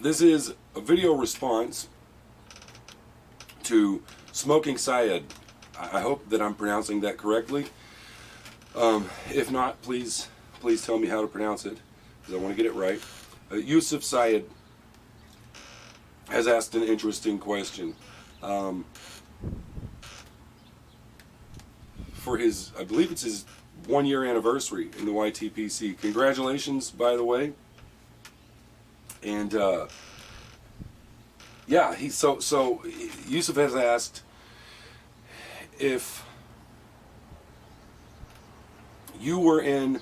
This is a video response to Smoking Syed. I hope that I'm pronouncing that correctly. If not, please tell me how to pronounce it, because I want to get it right. Yusuf Syed has asked an interesting question. For his, I believe it's his 1-year anniversary in the YTPC. Congratulations, by the way. And yeah, so Yusuf has asked if you were in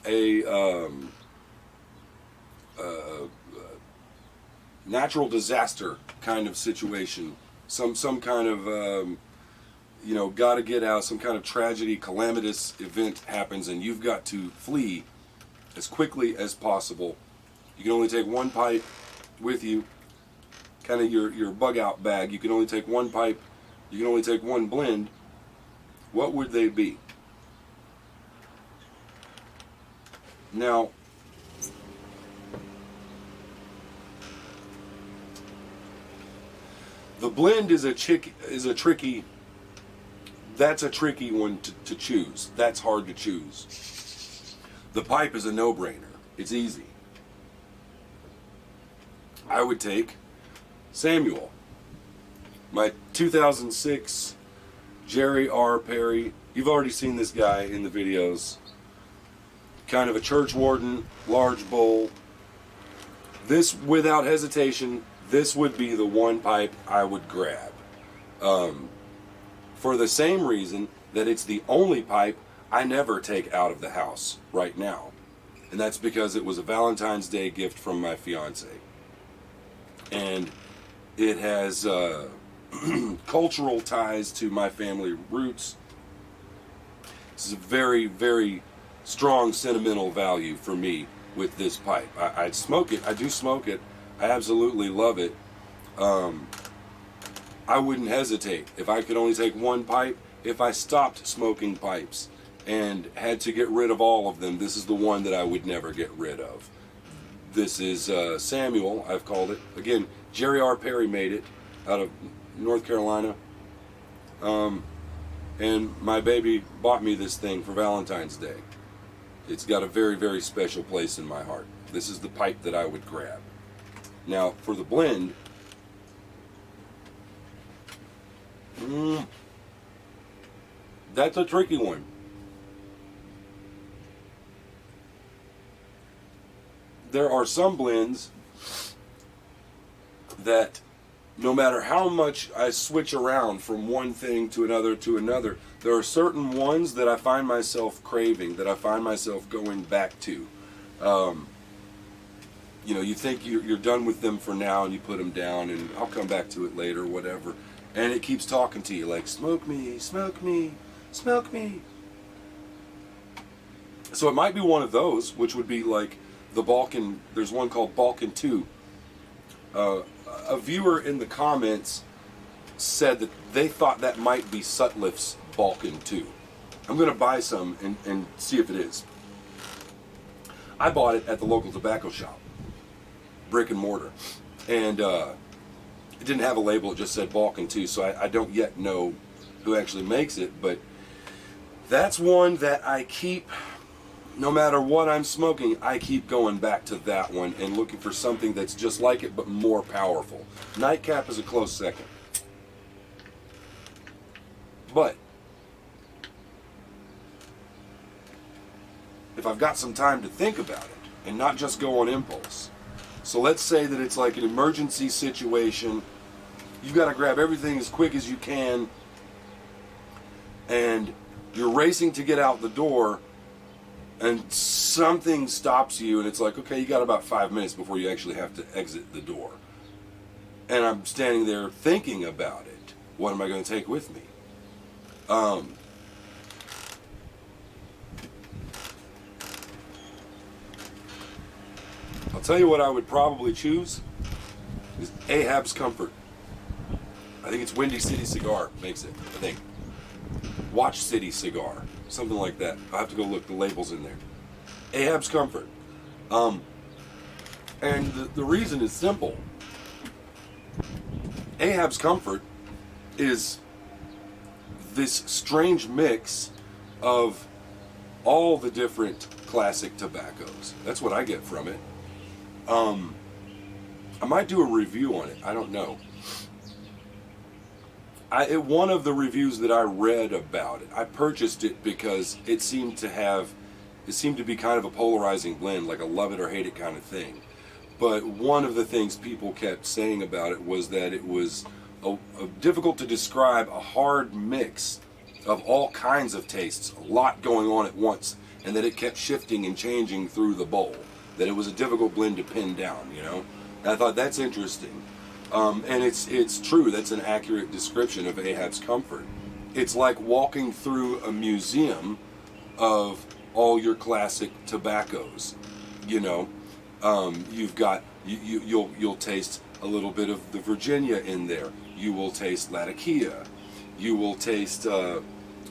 a natural disaster kind of situation, some kind of you know, gotta get out, some kind of tragedy, calamitous event happens, and you've got to flee as quickly as possible. You can only take one pipe with you, kind of your bug out bag. You can only take one pipe, you can only take one blend. What would they be? Now, the blend is a tricky. That's a tricky one to choose. That's hard to choose. The pipe is a no-brainer. It's easy. I would take Samuel, my 2006 Jerry R. Perry. You've already seen this guy in the videos. Kind of a church warden, large bowl. This, without hesitation, this would be the one pipe I would grab. For the same reason that it's the only pipe I never take out of the house right now. And that's because it was a Valentine's Day gift from my fiance. And it has cultural ties to my family roots. This is a very, very strong sentimental value for me with this pipe. I'd smoke it. I do smoke it. I absolutely love it. I wouldn't hesitate. If I could only take one pipe, if I stopped smoking pipes and had to get rid of all of them, this is the one that I would never get rid of. This is Samuel, I've called it. Again, Jerry R. Perry made it out of North Carolina. And my baby bought me this thing for Valentine's Day. It's got a very, very special place in my heart. This is the pipe that I would grab. Now, for the blend, that's a tricky one. There are some blends that no matter how much I switch around from one thing to another, there are certain ones that I find myself craving, that I find myself going back to. You know, you think you're done with them for now and you put them down and I'll come back to it later, whatever. And it keeps talking to you like, smoke me, smoke me, smoke me. So it might be one of those, which would be like the Balkan, there's one called Balkan 2. A viewer in the comments said that they thought that might be Sutliff's Balkan 2. I'm going to buy some and see if it is. I bought it at the local tobacco shop, brick and mortar. And it didn't have a label, it just said Balkan 2, so I don't yet know who actually makes it, but that's one that I keep, no matter what I'm smoking, I keep going back to that one and looking for something that's just like it but more powerful. Nightcap is a close second. But if I've got some time to think about it and not just go on impulse, so let's say that it's like an emergency situation. You've got to grab everything as quick as you can, and you're racing to get out the door, and something stops you, and it's like, okay, you got about 5 minutes before you actually have to exit the door. And I'm standing there thinking about it. What am I going to take with me? I'll tell you what I would probably choose is Ahab's Comfort. I think it's Windy City Cigar makes it, I think. Watch City Cigar, something like that. I'll have to go look, the label's in there. Ahab's Comfort. And the reason is simple. Ahab's Comfort is this strange mix of all the different classic tobaccos. That's what I get from it. I might do a review on it. I don't know. One of the reviews that I read about it, I purchased it because it seemed to be kind of a polarizing blend, like a love it or hate it kind of thing. But one of the things people kept saying about it was that it was a difficult to describe, a hard mix of all kinds of tastes, a lot going on at once, and that it kept shifting and changing through the bowl. That it was a difficult blend to pin down, you know? And I thought that's interesting. And it's true, that's an accurate description of Ahab's Comfort. It's like walking through a museum of all your classic tobaccos, you know? You've got, you'll taste a little bit of the Virginia in there. You will taste Latakia. You will taste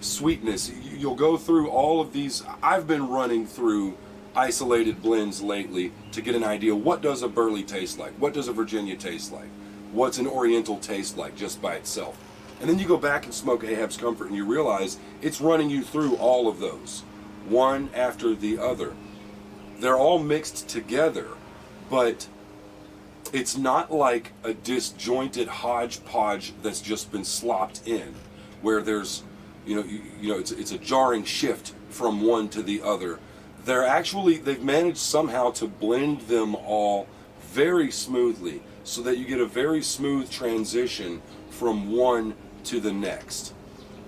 sweetness. You'll go through all of these. I've been running through isolated blends lately to get an idea, what does a Burley taste like? What does a Virginia taste like? What's an Oriental taste like just by itself? And then you go back and smoke Ahab's Comfort and you realize it's running you through all of those, one after the other. They're all mixed together, but it's not like a disjointed hodgepodge that's just been slopped in, where there's, it's a jarring shift from one to the other. They've managed somehow to blend them all very smoothly, so that you get a very smooth transition from one to the next.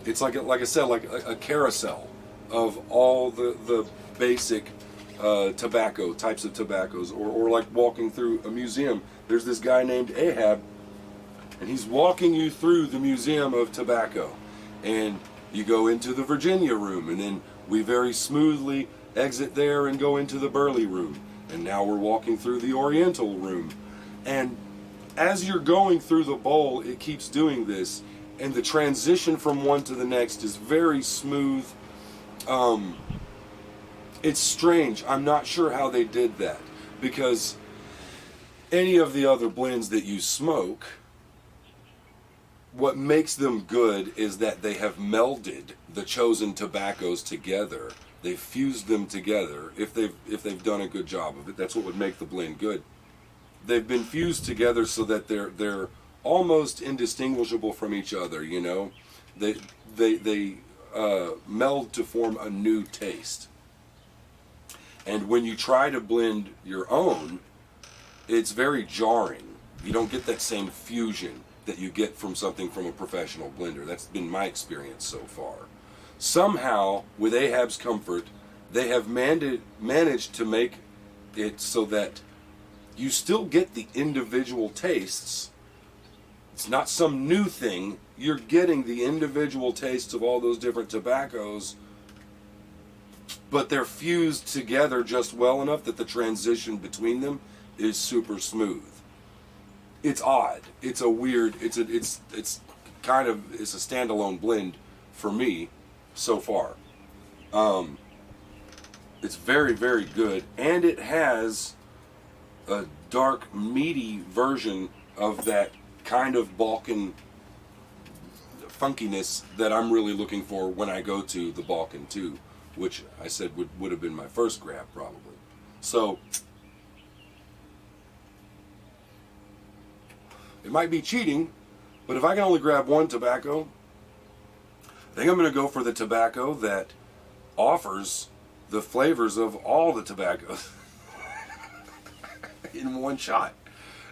It's like I said, like a carousel of all the basic tobacco types of tobaccos, or like walking through a museum. There's this guy named Ahab, and he's walking you through the museum of tobacco, and you go into the Virginia room, and then we very smoothly exit there and go into the Burley room, and now we're walking through the Oriental room. And as you're going through the bowl, it keeps doing this, and the transition from one to the next is very smooth. It's strange. I'm not sure how they did that, because any of the other blends that you smoke, what makes them good is that they have melded the chosen tobaccos together. They've fused them together. If they've done a good job of it, that's what would make the blend good. They've been fused together so that they're almost indistinguishable from each other. You know, they meld to form a new taste. And when you try to blend your own, it's very jarring. You don't get that same fusion that you get from something from a professional blender. That's been my experience so far. Somehow, with Ahab's Comfort, they have managed to make it so that you still get the individual tastes. It's not some new thing. You're getting the individual tastes of all those different tobaccos, but they're fused together just well enough that the transition between them is super smooth. It's odd. It's a weird. It's a standalone blend for me so far. It's very, very good, and it has a dark, meaty version of that kind of Balkan funkiness that I'm really looking for when I go to the Balkan 2, which I said would have been my first grab probably. So it might be cheating, but if I can only grab one tobacco, I think I'm going to go for the tobacco that offers the flavors of all the tobaccos in one shot.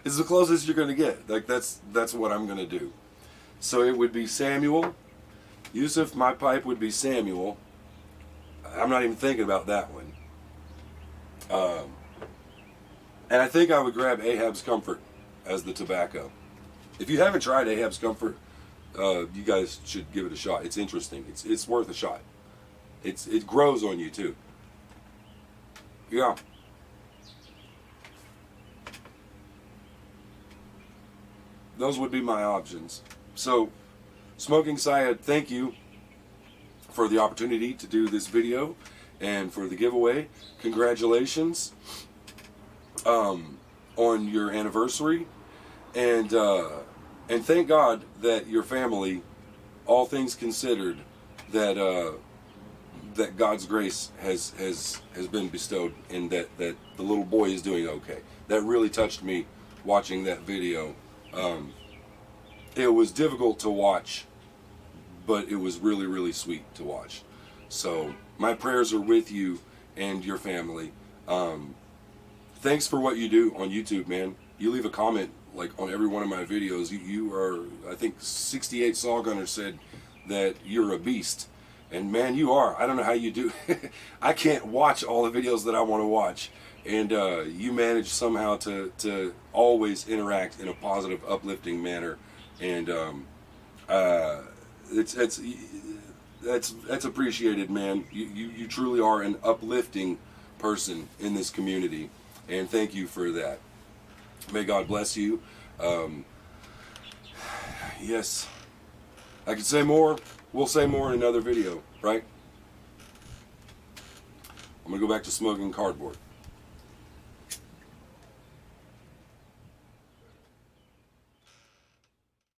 It's the closest you're going to get. Like that's what I'm going to do. So it would be Samuel. Yusuf, my pipe would be Samuel. I'm not even thinking about that one. And I think I would grab Ahab's Comfort as the tobacco. If you haven't tried Ahab's Comfort, you guys should give it a shot. It's interesting. It's worth a shot. It grows on you too. Yeah. Those would be my options. So, Smoking Syed, thank you for the opportunity to do this video and for the giveaway. Congratulations. on your anniversary, and thank God that your family, all things considered, that that God's grace has been bestowed, and that the little boy is doing okay. That really touched me watching that video. It was difficult to watch, but it was really, really sweet to watch. So my prayers are with you and your family. Thanks for what you do on YouTube, man. You leave a comment like on every one of my videos. You are, I think 68 Saw Gunner said that you're a beast. And man, you are. I don't know how you do. I can't watch all the videos that I want to watch. And you manage somehow to always interact in a positive, uplifting manner. And that's appreciated, man. You truly are an uplifting person in this community, and thank you for that. May God bless you. Yes, I could say more. We'll say more in another video, right? I'm gonna go back to smoking cardboard.